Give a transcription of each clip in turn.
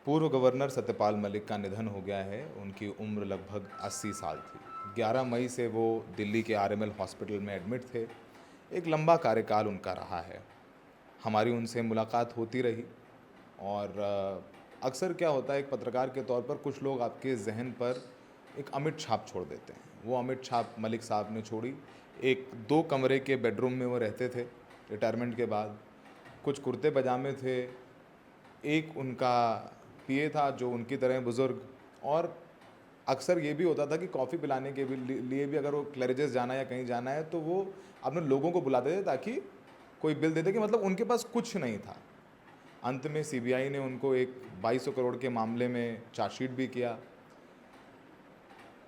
पूर्व गवर्नर सत्यपाल मलिक का निधन हो गया है। उनकी उम्र लगभग 80 साल थी। 11 मई से वो दिल्ली के आरएमएल हॉस्पिटल में एडमिट थे। एक लंबा कार्यकाल उनका रहा है। हमारी उनसे मुलाकात होती रही और अक्सर क्या होता है, एक पत्रकार के तौर पर कुछ लोग आपके जहन पर एक अमिट छाप छोड़ देते हैं। वो अमिट छाप मलिक साहब ने छोड़ी। एक 2 कमरे के बेडरूम में वो रहते थे रिटायरमेंट के बाद। कुछ कुर्ते पजामे थे। एक उनका पीए था जो उनकी तरह बुज़ुर्ग, और अक्सर ये भी होता था कि कॉफ़ी पिलाने के भी लिए भी अगर वो क्लैरिजेस जाना है या कहीं जाना है तो वो अपने लोगों को बुलाते थे ताकि कोई बिल दे दे, कि मतलब उनके पास कुछ नहीं था। अंत में सीबीआई ने उनको एक 2200 करोड़ के मामले में चार्जशीट भी किया,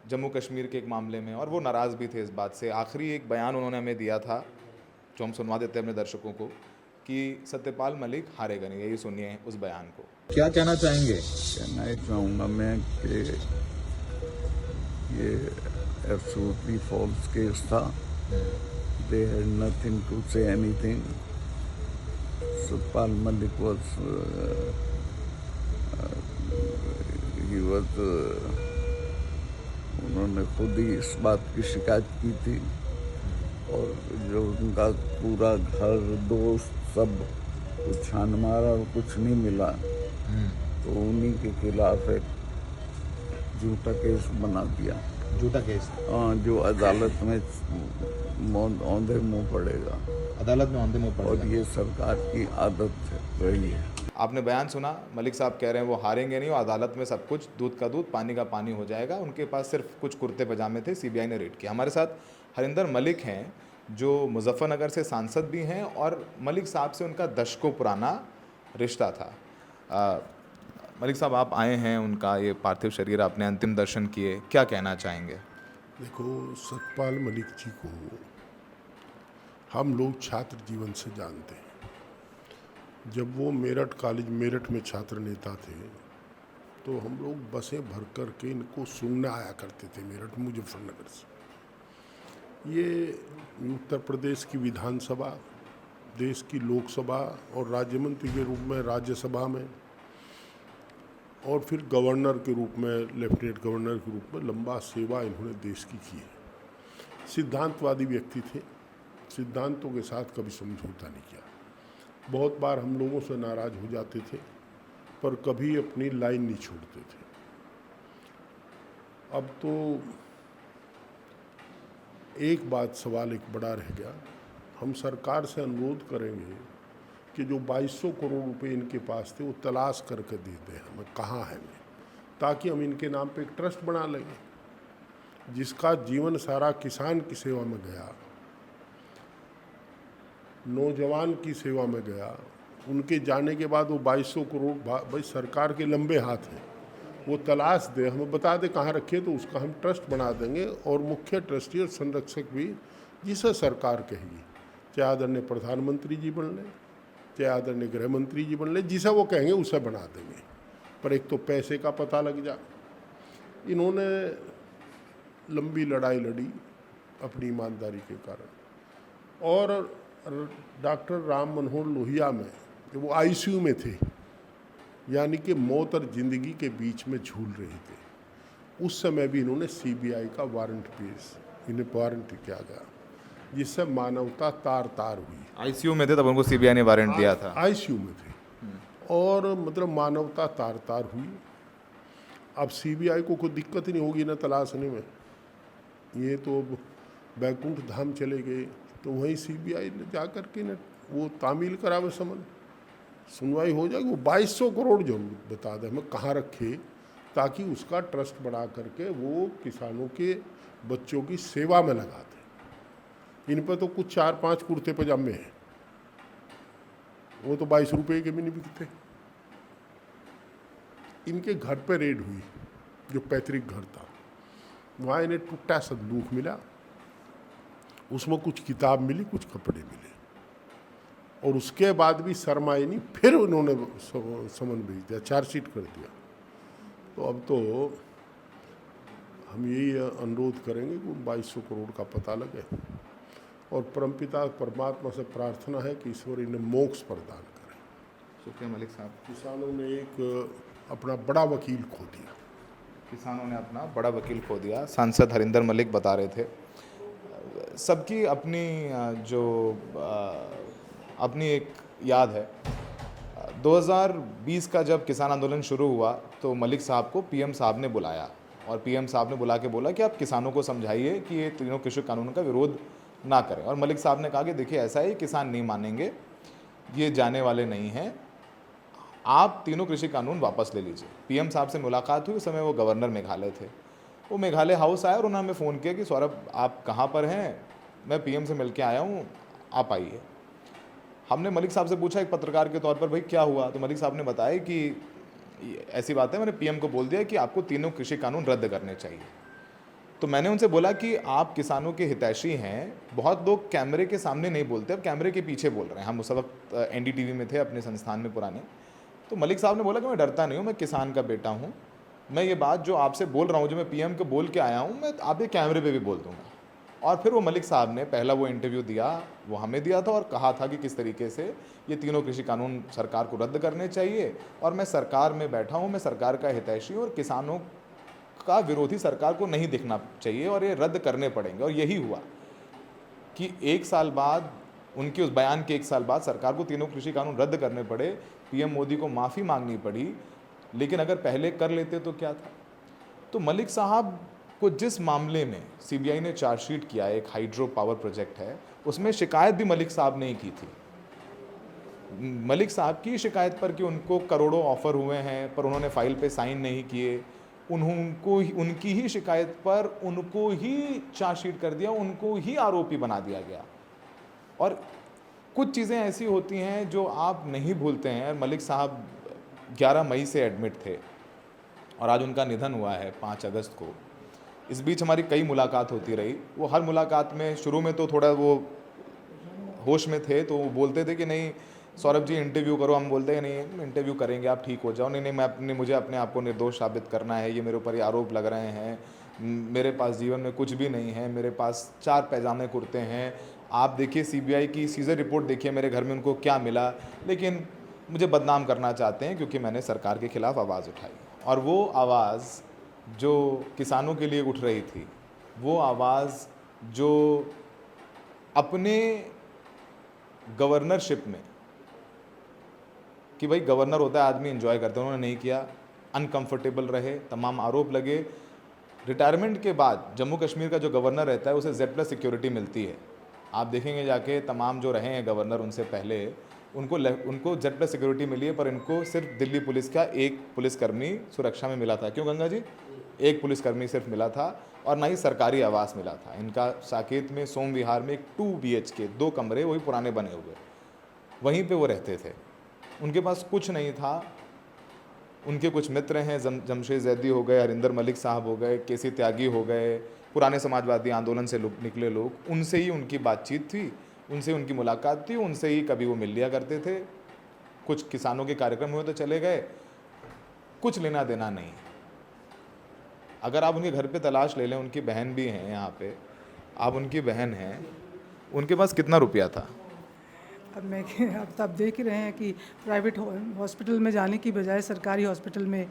जम्मू कश्मीर के एक मामले में, और वो नाराज़ भी थे इस बात से। आखिरी एक बयान उन्होंने हमें दिया था जो हम सुनवा देते हैं अपने दर्शकों को, कि सत्यपाल मलिक हारेगा नहीं। यही सुनिए उस बयान को। क्या कहना चाहेंगे? कहना ही चाहूँगा मैं कि ये एब्सोल्युटली फॉल्स केस था। They had nothing to say anything. Satpal Malik was he was उन्होंने खुद ही इस बात की शिकायत की थी, और जो उनका पूरा घर दोस्त सब कुछ छान मारा और कुछ नहीं मिला, तो उन्हीं के खिलाफ एक झूठा केस बना दिया। झूठा केस? हाँ, जो अदालत में औंधे मुंह पड़ेगा। अदालत में औंधे मुंह पड़ेगा। और ये सरकार की आदत रही है। आपने बयान सुना, मलिक साहब कह रहे हैं वो हारेंगे नहीं और अदालत में सब कुछ दूध का दूध पानी का पानी हो जाएगा। उनके पास सिर्फ कुछ कुर्ते पजामे थे, सीबीआई ने रेड किया। हमारे साथ हरिंदर मलिक हैं जो मुजफ्फरनगर से सांसद भी हैं, और मलिक साहब से उनका दशकों पुराना रिश्ता था। मलिक साहब, आप आए हैं, उनका ये पार्थिव शरीर आपने अंतिम दर्शन किए, क्या कहना चाहेंगे? देखो, सतपाल मलिक जी को हम लोग छात्र जीवन से जानते हैं। जब वो मेरठ कॉलेज मेरठ में छात्र नेता थे तो हम लोग बसें भर कर के इनको सुनने आया करते थे मेरठ मुजफ्फरनगर से। ये उत्तर प्रदेश की विधानसभा, देश की लोकसभा और राज्य मंत्री के रूप में राज्यसभा में, और फिर गवर्नर के रूप में, लेफ्टिनेंट गवर्नर के रूप में लंबा सेवा इन्होंने देश की है। सिद्धांतवादी व्यक्ति थे, सिद्धांतों के साथ कभी समझौता नहीं किया। बहुत बार हम लोगों से नाराज हो जाते थे पर कभी अपनी लाइन नहीं छोड़ते थे। अब तो एक बात, सवाल एक बड़ा रह गया। हम सरकार से अनुरोध करेंगे कि जो 2200 करोड़ रुपए इनके पास थे वो तलाश करके दे दें हमें, कहाँ है मैं, ताकि हम इनके नाम पे एक ट्रस्ट बना लेंगे। जिसका जीवन सारा किसान की सेवा में गया, नौजवान की सेवा में गया, उनके जाने के बाद वो 2200 करोड़ भाई सरकार के लंबे हाथ हैं, वो तलाश दे, हमें बता दे कहाँ रखे, तो उसका हम ट्रस्ट बना देंगे। और मुख्य ट्रस्टी और संरक्षक भी जिसे सरकार कहेगी, चाहे आदरणीय प्रधानमंत्री जी बन लें, चाहे आदरणीय गृह मंत्री जी बन लें, जिसे वो कहेंगे उसे बना देंगे। पर एक तो पैसे का पता लग जा। इन्होंने लंबी लड़ाई लड़ी अपनी ईमानदारी के कारण। और डॉक्टर राम मनोहर लोहिया में जब वो आईसीयू में थे, यानी कि मौत और जिंदगी के बीच में झूल रहे थे, उस समय भी इन्होंने सीबीआई का वारंट पेश, इन्हें वारंट किया गया, जिससे मानवता तार तार हुई। आईसीयू में थे तब उनको सीबीआई ने वारंट दिया था। आईसीयू में थे, और मतलब मानवता तार तार हुई। अब सीबीआई को कोई दिक्कत ही नहीं होगी ना तलाशने में। ये तो बैकुंठ धाम चले गए, तो वहीं सीबीआई ने जा कर के वो तामील करावे समझ, सुनवाई हो जाएगी। वो 2200 करोड़ जो बता दें हमें कहाँ रखे, ताकि उसका ट्रस्ट बना करके वो किसानों के बच्चों की सेवा में लगा दें। इन पर तो कुछ 4-5 कुर्ते पजामे हैं, वो तो 22 रुपये के भी नहीं बिकते। इनके घर पे रेड हुई, जो पैतृक घर था, वहाँ इन्हें टूटा संदूक मिला, उसमें कुछ किताब मिली, कुछ कपड़े मिले, और उसके बाद भी शर्माए नहीं, फिर उन्होंने समन भेज दिया, चार्जशीट कर दिया। तो अब तो हम यही अनुरोध करेंगे कि 2200 करोड़ का पता लगे, और परमपिता परमात्मा से प्रार्थना है कि ईश्वर इन्हें मोक्ष प्रदान करें। शुक्रिया मलिक साहब। किसानों ने एक अपना बड़ा वकील खो दिया। किसानों ने अपना बड़ा वकील खो दिया, सांसद हरिंदर मलिक बता रहे थे। सबकी अपनी अपनी एक याद है। 2020 का जब किसान आंदोलन शुरू हुआ तो मलिक साहब को पीएम साहब ने बुलाया और पीएम साहब ने बुला के बोला कि आप किसानों को समझाइए कि ये तीनों कृषि कानून का विरोध ना करें। और मलिक साहब ने कहा कि देखिए ऐसा है, किसान नहीं मानेंगे, ये जाने वाले नहीं हैं, आप तीनों कृषि कानून वापस ले लीजिए। पीएम साहब से मुलाकात हुई, उस समय वो गवर्नर मेघालय थे। वो मेघालय हाउस आए और उन्होंने हमें फ़ोन किया कि सौरभ आप कहाँ पर हैं, मैं पीएम से मिल के आया हूँ, आप आइए। हमने मलिक साहब से पूछा एक पत्रकार के तौर पर, भाई क्या हुआ? तो मलिक साहब ने बताया कि ऐसी बात है, मैंने पीएम को बोल दिया कि आपको तीनों कृषि कानून रद्द करने चाहिए। तो मैंने उनसे बोला कि आप किसानों के हितैषी हैं, बहुत लोग कैमरे के सामने नहीं बोलते, अब कैमरे के पीछे बोल रहे हैं। हम उस वक्त एनडीटीवी में थे अपने संस्थान में पुराने। तो मलिक साहब ने बोला कि मैं डरता नहीं हूँ, मैं किसान का बेटा हूँ, मैं ये बात जो आपसे बोल रहा हूँ, जो मैं पीएम को बोल के आया हूँ, मैं आपके कैमरे पे भी बोल दूंगा। और फिर वो मलिक साहब ने पहला वो इंटरव्यू दिया, वो हमें दिया था और कहा था कि किस तरीके से ये तीनों कृषि कानून सरकार को रद्द करने चाहिए और मैं सरकार में बैठा हूँ, मैं सरकार का हितैषी हूँ और किसानों का विरोधी सरकार को नहीं दिखना चाहिए और ये रद्द करने पड़ेंगे। और यही हुआ कि एक साल बाद, उनके उस बयान के एक साल बाद सरकार को तीनों कृषि कानून रद्द करने पड़े, पीएम मोदी को माफ़ी मांगनी पड़ी। लेकिन अगर पहले कर लेते तो क्या था? तो मलिक साहब को जिस मामले में सीबीआई ने चार्जशीट किया, एक हाइड्रो पावर प्रोजेक्ट है, उसमें शिकायत भी मलिक साहब ने ही की थी। मलिक साहब की शिकायत पर कि उनको करोड़ों ऑफर हुए हैं पर उन्होंने फाइल पे साइन नहीं किए, उनकी ही शिकायत पर उनको ही चार्जशीट कर दिया, उनको ही आरोपी बना दिया गया। और कुछ चीज़ें ऐसी होती हैं जो आप नहीं भूलते हैं। मलिक साहब 11 मई से एडमिट थे और आज उनका निधन हुआ है 5 अगस्त को। इस बीच हमारी कई मुलाकात होती रही। वो हर मुलाकात में शुरू में तो थोड़ा वो होश में थे, तो वो बोलते थे कि नहीं सौरभ जी इंटरव्यू करो। हम बोलते हैं नहीं इंटरव्यू करेंगे, आप ठीक हो जाओ। नहीं मुझे अपने आप को निर्दोष साबित करना है, ये मेरे ऊपर ये आरोप लग रहे हैं, मेरे पास जीवन में कुछ भी नहीं है, मेरे पास 4 पैजामे कुर्ते हैं। आप देखिए सीबीआई की सीजर रिपोर्ट देखिए, मेरे घर में उनको क्या मिला। लेकिन मुझे बदनाम करना चाहते हैं क्योंकि मैंने सरकार के खिलाफ आवाज़ उठाई। और वो आवाज़ जो किसानों के लिए उठ रही थी, वो आवाज़ जो अपने गवर्नरशिप में, कि भाई गवर्नर होता है आदमी एंजॉय करते हैं, उन्होंने नहीं किया, अनकंफर्टेबल रहे, तमाम आरोप लगे। रिटायरमेंट के बाद जम्मू कश्मीर का जो गवर्नर रहता है उसे Z+ सिक्योरिटी मिलती है। आप देखेंगे जाके तमाम जो रहे हैं गवर्नर उनसे पहले, उनको Z+ सिक्योरिटी मिली है, पर इनको सिर्फ दिल्ली पुलिस का एक पुलिसकर्मी सुरक्षा में मिला था। क्यों गंगा जी? एक पुलिसकर्मी सिर्फ मिला था और ना ही सरकारी आवास मिला था। इनका साकेत में सोम विहार में एक 2 BHK 2 कमरे, वही पुराने बने हुए, वहीं पे वो रहते थे। उनके पास कुछ नहीं था। उनके कुछ मित्र हैं, जमशेद जैदी हो गए, हरिंदर मलिक साहब हो गए, केसी त्यागी हो गए, पुराने समाजवादी आंदोलन से निकले लोग, उनसे ही उनकी बातचीत थी, उनसे उनकी मुलाकात थी, उनसे ही कभी वो मिल लिया करते थे। कुछ किसानों के कार्यक्रम हुए तो चले गए, कुछ लेना देना नहीं। अगर आप उनके घर पे तलाश ले लें, उनकी बहन भी हैं यहाँ पे, आप उनकी बहन हैं, उनके पास कितना रुपया था? अब देख ही रहे हैं कि प्राइवेट हॉस्पिटल में जाने की बजाय सरकारी हॉस्पिटल में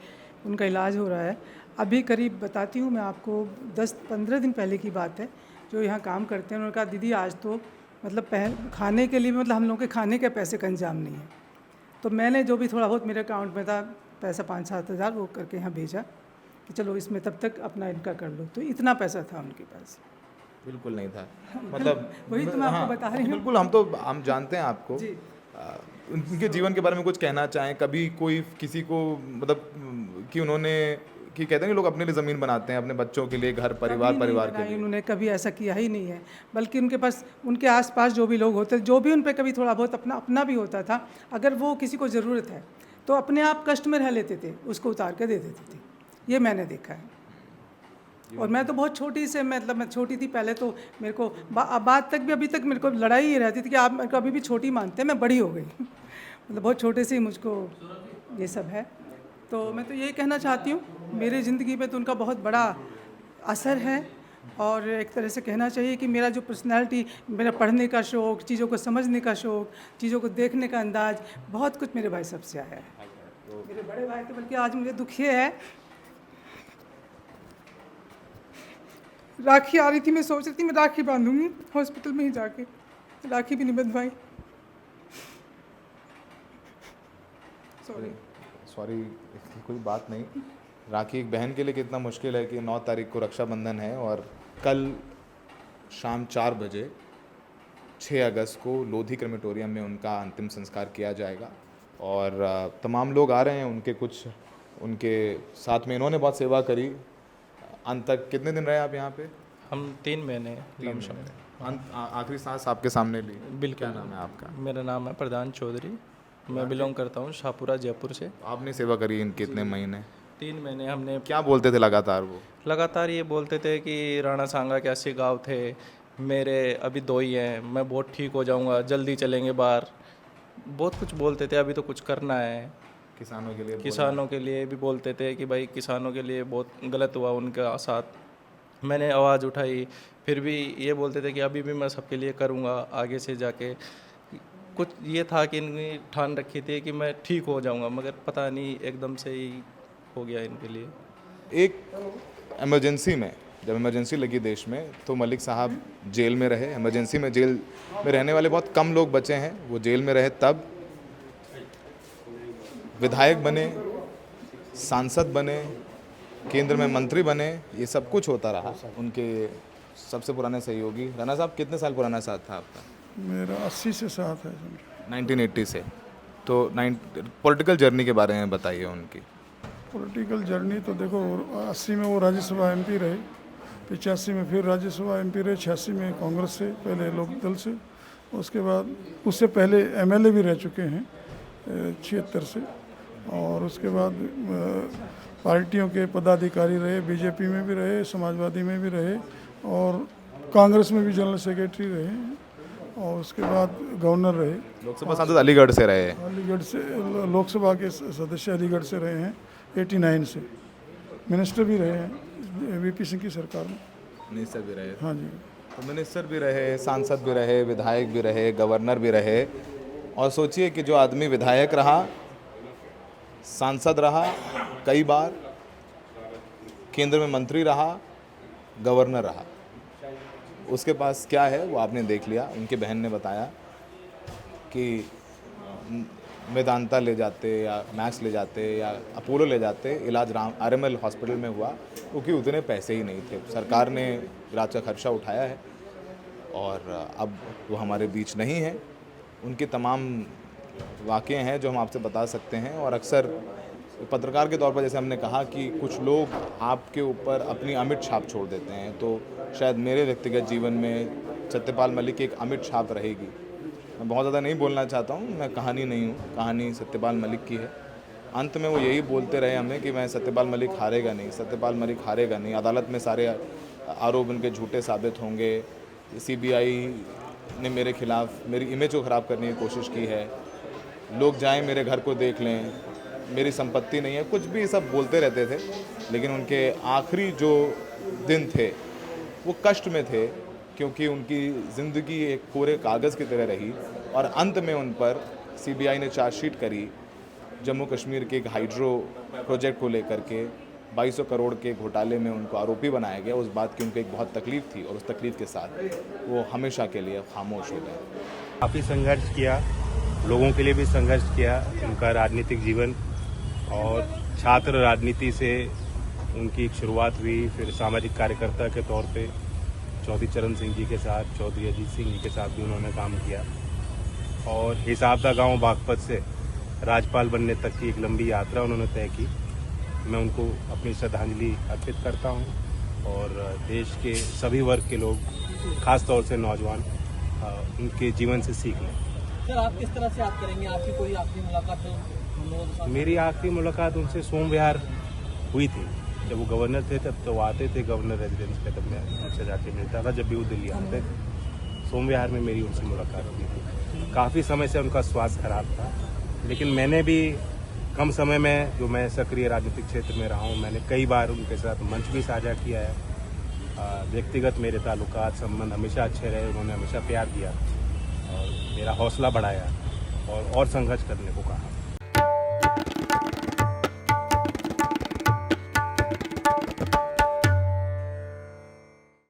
उनका इलाज हो रहा है। अभी करीब बताती हूँ मैं आपको, 10-15 दिन पहले की बात है। जो यहाँ काम करते हैं उन्होंने कहा दीदी आज तो मतलब खाने के लिए, मतलब हम लोगों के खाने के पैसे का इंतजाम नहीं है। तो मैंने जो भी थोड़ा बहुत मेरे अकाउंट में था पैसा 5-7 हज़ार वो करके यहाँ भेजा कि चलो इसमें तब तक अपना इनका कर लो। तो इतना पैसा था उनके पास। बिल्कुल नहीं था, मतलब वही तो मैं आपको बता रही हूँ। बिल्कुल, हम जानते हैं आपको। उनके जीवन के बारे में कुछ कहना चाहें? कभी कोई किसी को मतलब कि उन्होंने, कि कहते हैं कि लोग अपने लिए ज़मीन बनाते हैं, अपने बच्चों के लिए घर, परिवार के लिए, उन्होंने कभी ऐसा किया ही नहीं है। बल्कि उनके पास, उनके आसपास जो भी लोग होते, जो भी उन पर कभी थोड़ा बहुत अपना भी होता था, अगर वो किसी को ज़रूरत है तो अपने आप कष्ट में रह लेते थे, उसको उतार के दे देते थे। ये मैंने देखा है। और मैं तो बहुत छोटी से, मतलब मैं छोटी थी पहले, तो मेरे को बात तक भी, अभी तक मेरे को लड़ाई ही रहती थी कि आप मेरे को अभी भी छोटी मानते हैं, मैं बड़ी हो गई। मतलब बहुत छोटे से ही मुझको ये सब है। तो मैं तो ये कहना चाहती हूँ, मेरी ज़िंदगी में तो उनका बहुत बड़ा असर है। और एक तरह से कहना चाहिए कि मेरा जो पर्सनैलिटी, मेरा पढ़ने का शौक़, चीज़ों को समझने का शौक़, चीज़ों को देखने का अंदाज़, बहुत कुछ मेरे भाई साहब से आया है। मेरे बड़े भाई थे, बल्कि आज मुझे दुख ये है, राखी आ रही थी, मैं सोच रही थी मैं राखी बांधूंगी हॉस्पिटल में ही जाके, राखी भी नहीं बंधवाई। सॉरी, इसकी कोई बात नहीं। राखी एक बहन के लिए कितना मुश्किल है कि 9 तारीख को रक्षाबंधन है और कल शाम 4 बजे 6 अगस्त को लोधी क्रेमेटोरियम में उनका अंतिम संस्कार किया जाएगा। और तमाम लोग आ रहे हैं, उनके साथ में इन्होंने बहुत सेवा करी। अंत तक कितने दिन रहे आप यहाँ पे? हम 3 महीने। आखिरी सांस आपके सामने ली। बिल्कुल। क्या नाम है आपका? मेरा नाम है प्रधान चौधरी, मैं बिलोंग करता हूँ शाहपुरा जयपुर से। आपने सेवा करी इन कितने महीने? 3 महीने हमने। क्या बोलते थे लगातार वो? लगातार ये बोलते थे कि राणा सांगा के 80 गाँव थे, मेरे अभी 2 ही हैं, मैं बहुत ठीक हो जाऊँगा, जल्दी चलेंगे बाहर, बहुत कुछ बोलते थे। अभी तो कुछ करना है किसानों के लिए भी बोलते थे कि भाई किसानों के लिए बहुत गलत हुआ उनके साथ। मैंने आवाज़ उठाई, फिर भी ये बोलते थे कि अभी भी मैं सबके लिए करूँगा आगे से जाके। कुछ ये था कि इनकी ठान रखी थी कि मैं ठीक हो जाऊँगा, मगर पता नहीं एकदम से ही हो गया इनके लिए। एक इमरजेंसी में, जब इमरजेंसी लगी देश में, तो मलिक साहब जेल में रहे। इमरजेंसी में जेल में रहने वाले बहुत कम लोग बचे हैं। वो जेल में रहे, तब विधायक बने, सांसद बने, केंद्र में मंत्री बने, ये सब कुछ होता रहा। उनके सबसे पुराने सहयोगी, राणा साहब कितने साल पुराना साथ था आपका? मेरा 80 से साथ है। 1980 से। तो पॉलिटिकल जर्नी के बारे में बताइए उनकी। पॉलिटिकल जर्नी तो देखो, 80 में वो राज्यसभा एमपी रहे, 85 में फिर राज्यसभा एमपी रहे, 86 में कांग्रेस से, पहले लोकदल से, उसके बाद उससे पहले एमएलए भी रह चुके हैं 76 से, और उसके बाद पार्टियों के पदाधिकारी रहे, बीजेपी में भी रहे, समाजवादी में भी रहे, और कांग्रेस में भी जनरल सेक्रेटरी रहे हैं, और उसके बाद गवर्नर रहे। लोकसभा सांसद अलीगढ़ से रहे। अलीगढ़ से लोकसभा के सदस्य अलीगढ़ से रहे हैं 89 से। मिनिस्टर भी रहे हैं वीपी सिंह की सरकार में। मिनिस्टर भी रहे। हाँ जी। तो मिनिस्टर भी रहे, सांसद भी रहे, विधायक भी रहे, गवर्नर भी रहे। और सोचिए कि जो आदमी विधायक रहा, सांसद रहा कई बार, केंद्र में मंत्री रहा, गवर्नर रहा, उसके पास क्या है वो आपने देख लिया। उनके बहन ने बताया कि मेदांता ले जाते या मैक्स ले जाते या अपोलो ले जाते, इलाज आरएमएल हॉस्पिटल में हुआ, क्योंकि उतने पैसे ही नहीं थे। सरकार ने इलाज का खर्चा उठाया है और अब वो हमारे बीच नहीं है। उनके तमाम वाक़े हैं जो हम आपसे बता सकते हैं। और अक्सर पत्रकार के तौर पर, जैसे हमने कहा कि कुछ लोग आपके ऊपर अपनी अमिट छाप छोड़ देते हैं, तो शायद मेरे व्यक्तिगत जीवन में सत्यपाल मलिक की एक अमिट छाप रहेगी। मैं बहुत ज़्यादा नहीं बोलना चाहता हूँ, मैं कहानी नहीं हूँ, कहानी सत्यपाल मलिक की है। अंत में वो यही बोलते रहे हमें कि मैं सत्यपाल मलिक हारेगा नहीं, सत्यपाल मलिक हारेगा नहीं, अदालत में सारे आरोप उनके झूठे साबित होंगे, सीबीआई ने मेरे खिलाफ मेरी इमेज को ख़राब करने की कोशिश की है, लोग जाएं मेरे घर को देख लें, मेरी संपत्ति नहीं है, कुछ भी सब बोलते रहते थे। लेकिन उनके आखिरी जो दिन थे वो कष्ट में थे, क्योंकि उनकी ज़िंदगी एक कोरे कागज़ की तरह रही। और अंत में उन पर सीबीआई ने चार्जशीट करी जम्मू कश्मीर के एक हाइड्रो प्रोजेक्ट को लेकर के। 2200 करोड़ के घोटाले में उनको आरोपी बनाया गया। उस बात की उनको एक बहुत तकलीफ़ थी और उस तकलीफ़ के साथ वो हमेशा के लिए खामोश हो गए। काफ़ी संघर्ष किया, लोगों के लिए भी संघर्ष किया। उनका राजनीतिक जीवन और छात्र राजनीति से उनकी एक शुरुआत हुई, फिर सामाजिक कार्यकर्ता के तौर पे चौधरी चरण सिंह जी के साथ, चौधरी अजीत सिंह जी के साथ भी उन्होंने काम किया। और हिसाबदा गांव बागपत से राज्यपाल बनने तक की एक लंबी यात्रा उन्होंने तय की। मैं उनको अपनी श्रद्धांजलि अर्पित करता हूं और देश के सभी वर्ग के लोग, खास तौर से नौजवान, उनके जीवन से सीख लें। सर, आप किस तरह से याद करेंगे? आपकी कोई आखिरी मुलाकात हो? मेरी आखिरी मुलाकात उनसे सोम विहार हुई थी। जब वो गवर्नर थे तब तो आते थे गवर्नर रेजिडेंस पे, तब मैं उनसे जाके मिलता था। जब भी वो दिल्ली आते थे, सोम विहार में मेरी उनसे मुलाकात हुई थी। काफ़ी समय से उनका स्वास्थ्य खराब था, लेकिन मैंने भी कम समय में, जो मैं सक्रिय राजनीतिक क्षेत्र में रहा हूँ, मैंने कई बार उनके साथ मंच भी साझा किया है। व्यक्तिगत मेरे ताल्लुकात संबंध हमेशा अच्छे रहे, उन्होंने हमेशा प्यार दिया और मेरा हौसला बढ़ाया और संघर्ष करने को कहा।